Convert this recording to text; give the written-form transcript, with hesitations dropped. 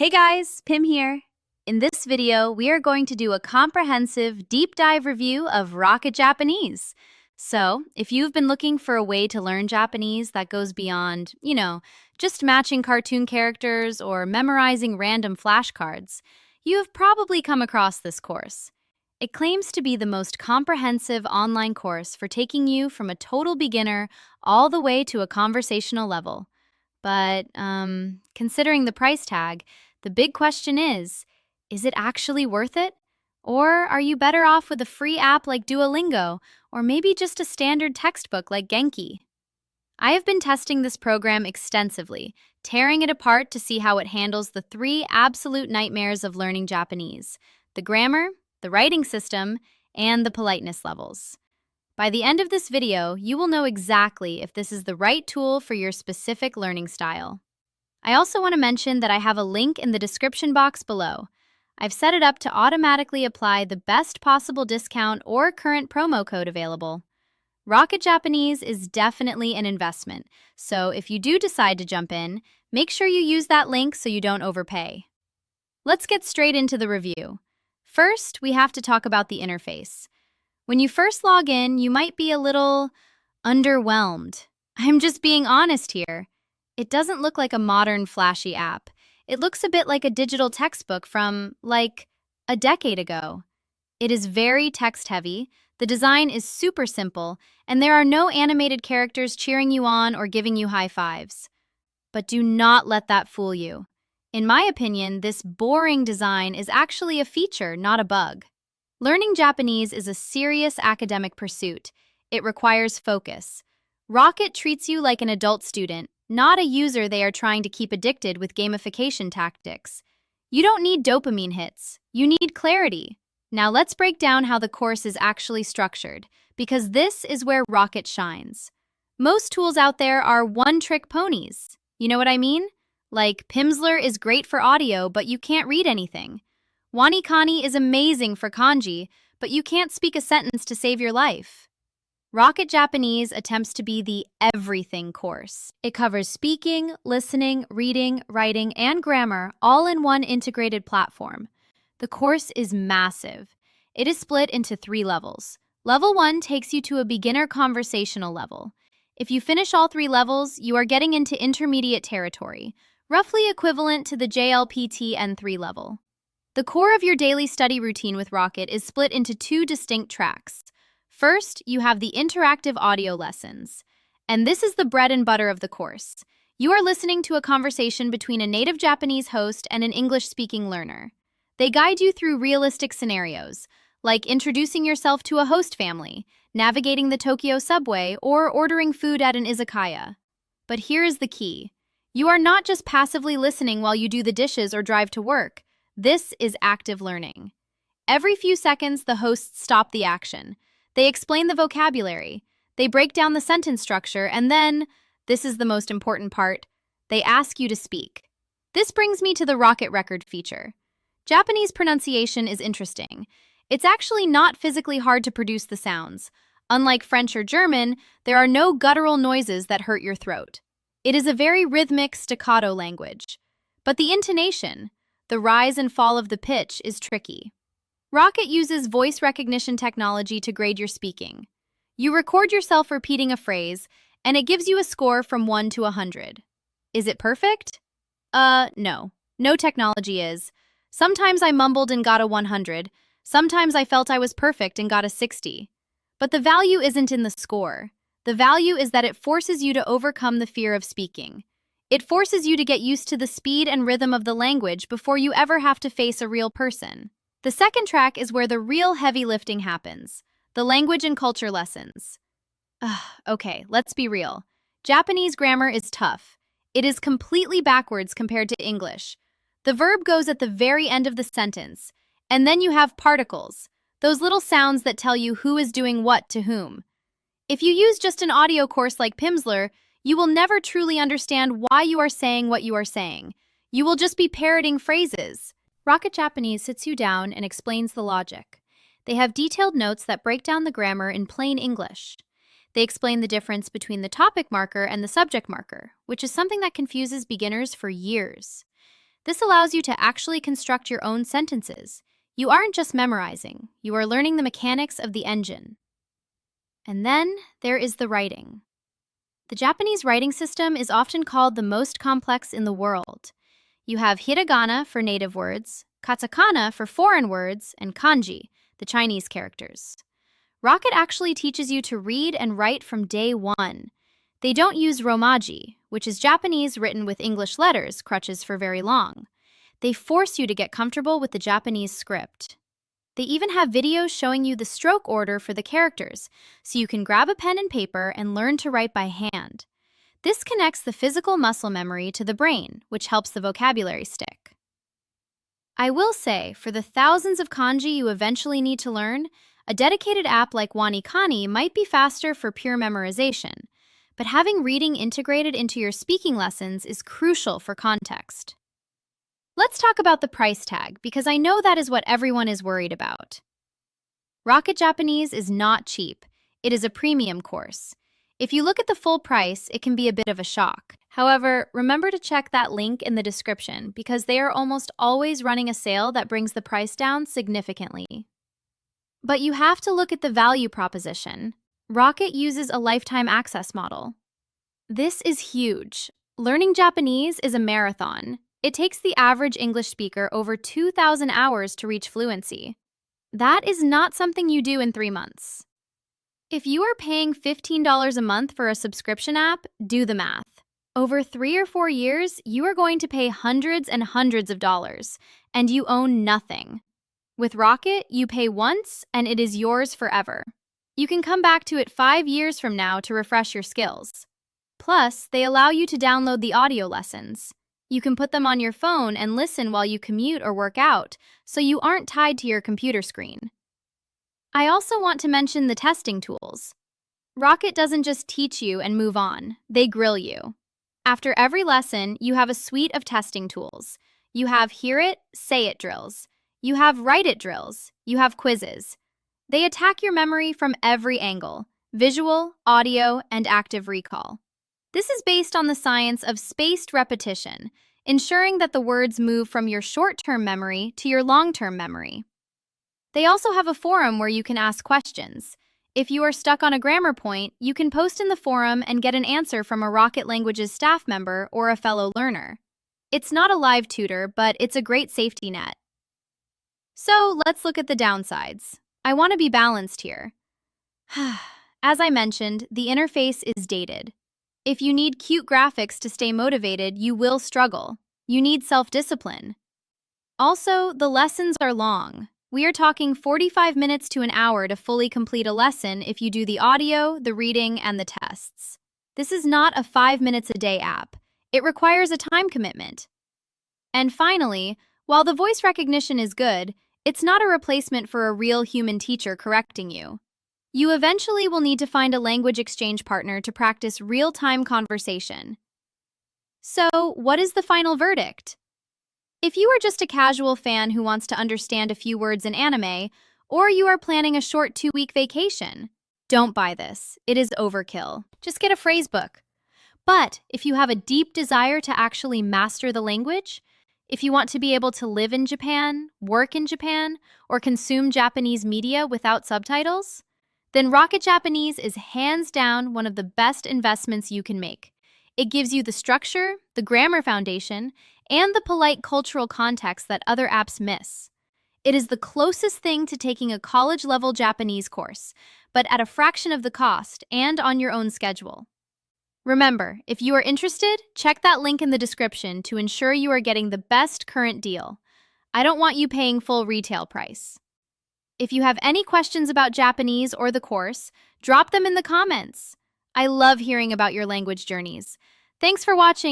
Hey guys, Pim here. In this video, we are going to do a comprehensive deep dive review of Rocket Japanese. So, if you've been looking for a way to learn Japanese that goes beyond, just matching cartoon characters or memorizing random flashcards, you have probably come across this course. It claims to be the most comprehensive online course for taking you from a total beginner all the way to a conversational level. But, considering the price tag, the big question is it actually worth it? Or are you better off with a free app like Duolingo, or maybe just a standard textbook like Genki? I have been testing this program extensively, tearing it apart to see how it handles the three absolute nightmares of learning Japanese: the grammar, the writing system, and the politeness levels. By the end of this video, you will know exactly if this is the right tool for your specific learning style. I also want to mention that I have a link in the description box below. I've set it up to automatically apply the best possible discount or current promo code available. Rocket Japanese is definitely an investment, so if you do decide to jump in, make sure you use that link so you don't overpay. Let's get straight into the review. First, we have to talk about the interface. When you first log in, you might be a little underwhelmed. I'm just being honest here. It doesn't look like a modern, flashy app. It looks a bit like a digital textbook from, a decade ago. It is very text-heavy, the design is super simple, and there are no animated characters cheering you on or giving you high fives. But do not let that fool you. In my opinion, this boring design is actually a feature, not a bug. Learning Japanese is a serious academic pursuit. It requires focus. Rocket treats you like an adult student, not a user they are trying to keep addicted with gamification tactics. You don't need dopamine hits. You need clarity. Now let's break down how the course is actually structured, because this is where Rocket shines. Most tools out there are one-trick ponies. You know what I mean? Like, Pimsleur is great for audio, but you can't read anything. Wanikani is amazing for kanji, but you can't speak a sentence to save your life. Rocket Japanese attempts to be the everything course. It covers speaking, listening, reading, writing, and grammar all in one integrated platform. The course is massive. It is split into 3 levels. Level 1 takes you to a beginner conversational level. If you finish all 3 levels, you are getting into intermediate territory, roughly equivalent to the JLPT N3 level. The core of your daily study routine with Rocket is split into 2 distinct tracks. First, you have the interactive audio lessons. And this is the bread and butter of the course. You are listening to a conversation between a native Japanese host and an English-speaking learner. They guide you through realistic scenarios, like introducing yourself to a host family, navigating the Tokyo subway, or ordering food at an izakaya. But here is the key. You are not just passively listening while you do the dishes or drive to work. This is active learning. Every few seconds, the hosts stop the action. They explain the vocabulary, they break down the sentence structure, and then, this is the most important part, they ask you to speak. This brings me to the Rocket Record feature. Japanese pronunciation is interesting. It's actually not physically hard to produce the sounds. Unlike French or German, there are no guttural noises that hurt your throat. It is a very rhythmic, staccato language. But the intonation, the rise and fall of the pitch, is tricky. Rocket uses voice recognition technology to grade your speaking. You record yourself repeating a phrase, and it gives you a score from 1 to 100. Is it perfect? No. No technology is. Sometimes I mumbled and got a 100. Sometimes I felt I was perfect and got a 60. But the value isn't in the score. The value is that it forces you to overcome the fear of speaking. It forces you to get used to the speed and rhythm of the language before you ever have to face a real person. The second track is where the real heavy lifting happens, the language and culture lessons. Okay, let's be real. Japanese grammar is tough. It is completely backwards compared to English. The verb goes at the very end of the sentence, and then you have particles, those little sounds that tell you who is doing what to whom. If you use just an audio course like Pimsleur, you will never truly understand why you are saying what you are saying. You will just be parroting phrases. Rocket Japanese sits you down and explains the logic. They have detailed notes that break down the grammar in plain English. They explain the difference between the topic marker and the subject marker, which is something that confuses beginners for years. This allows you to actually construct your own sentences. You aren't just memorizing, you are learning the mechanics of the engine. And then there is the writing. The Japanese writing system is often called the most complex in the world. You have Hiragana for native words, Katakana for foreign words, and Kanji, the Chinese characters. Rocket actually teaches you to read and write from day one. They don't use romaji, which is Japanese written with English letters, crutches for very long. They force you to get comfortable with the Japanese script. They even have videos showing you the stroke order for the characters, so you can grab a pen and paper and learn to write by hand. This connects the physical muscle memory to the brain, which helps the vocabulary stick. I will say, for the thousands of kanji you eventually need to learn, a dedicated app like Wanikani might be faster for pure memorization, but having reading integrated into your speaking lessons is crucial for context. Let's talk about the price tag, because I know that is what everyone is worried about. Rocket Japanese is not cheap. It is a premium course. If you look at the full price, it can be a bit of a shock. However, remember to check that link in the description because they are almost always running a sale that brings the price down significantly. But you have to look at the value proposition. Rocket uses a lifetime access model. This is huge. Learning Japanese is a marathon. It takes the average English speaker over 2,000 hours to reach fluency. That is not something you do in 3 months. If you are paying $15 a month for a subscription app, do the math. Over 3 or 4 years, you are going to pay hundreds and hundreds of dollars, and you own nothing. With Rocket, you pay once, and it is yours forever. You can come back to it 5 years from now to refresh your skills. Plus, they allow you to download the audio lessons. You can put them on your phone and listen while you commute or work out, so you aren't tied to your computer screen. I also want to mention the testing tools. Rocket doesn't just teach you and move on, they grill you. After every lesson, you have a suite of testing tools. You have hear it, say it drills. You have write it drills. You have quizzes. They attack your memory from every angle: visual, audio, and active recall. This is based on the science of spaced repetition, ensuring that the words move from your short-term memory to your long-term memory. They also have a forum where you can ask questions. If you are stuck on a grammar point, you can post in the forum and get an answer from a Rocket Languages staff member or a fellow learner. It's not a live tutor, but it's a great safety net. So let's look at the downsides. I want to be balanced here. As I mentioned, the interface is dated. If you need cute graphics to stay motivated, you will struggle. You need self-discipline. Also, the lessons are long. We are talking 45 minutes to an hour to fully complete a lesson if you do the audio, the reading, and the tests. This is not a 5 minutes a day app. It requires a time commitment. And finally, while the voice recognition is good, it's not a replacement for a real human teacher correcting you. You eventually will need to find a language exchange partner to practice real-time conversation. So, what is the final verdict? If you are just a casual fan who wants to understand a few words in anime, or you are planning a short 2-week vacation, don't buy this. It is overkill. Just get a phrase book. But if you have a deep desire to actually master the language, if you want to be able to live in Japan, work in Japan, or consume Japanese media without subtitles, then Rocket Japanese is hands down one of the best investments you can make. It gives you the structure, the grammar foundation, and the polite cultural context that other apps miss. It is the closest thing to taking a college-level Japanese course, but at a fraction of the cost and on your own schedule. Remember, if you are interested, check that link in the description to ensure you are getting the best current deal. I don't want you paying full retail price. If you have any questions about Japanese or the course, drop them in the comments. I love hearing about your language journeys. Thanks for watching.